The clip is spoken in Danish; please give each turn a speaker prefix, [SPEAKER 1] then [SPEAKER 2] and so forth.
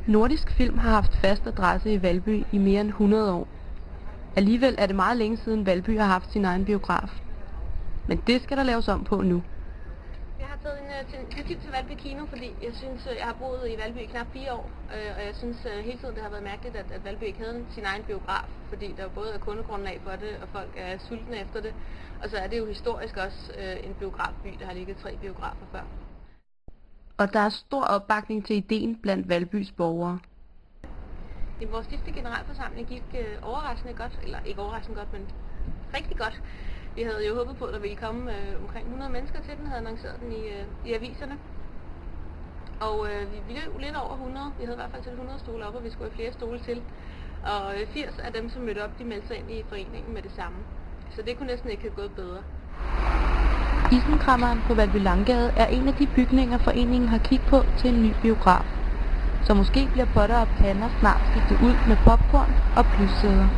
[SPEAKER 1] Nordisk Film har haft fast adresse i Valby i mere end 100 år. Alligevel er det meget længe siden Valby har haft sin egen biograf. Men det skal der laves om på nu.
[SPEAKER 2] Jeg har taget initiativ til Valby Kino, fordi jeg synes, jeg har boet i Valby i knap 4 år, og jeg synes hele tiden, det har været mærkeligt, at Valby ikke havde sin egen biograf, fordi der både er kundegrundlag for det, og folk er sultne efter det. Og så er det jo historisk også en biografby, der har ligget 3 biografer før.
[SPEAKER 1] Og der er stor opbakning til ideen blandt Valbys borgere.
[SPEAKER 2] Vores sidste generalforsamling gik overraskende godt, eller ikke overraskende godt, men rigtig godt. Vi havde jo håbet på, at der ville komme omkring 100 mennesker til den, havde annonceret den i aviserne. Og vi løb lidt over 100, vi havde i hvert fald til 100 stole op, og vi skulle have flere stole til. Og 80 af dem, som mødte op, de meldte sig ind i foreningen med det samme. Så det kunne næsten ikke have gået bedre.
[SPEAKER 1] Isenkrammeren på Valby Langgade er en af de bygninger, foreningen har kigget på til en ny biograf. Så måske bliver potter og pander snart skiftet ud med popcorn og plyssæder.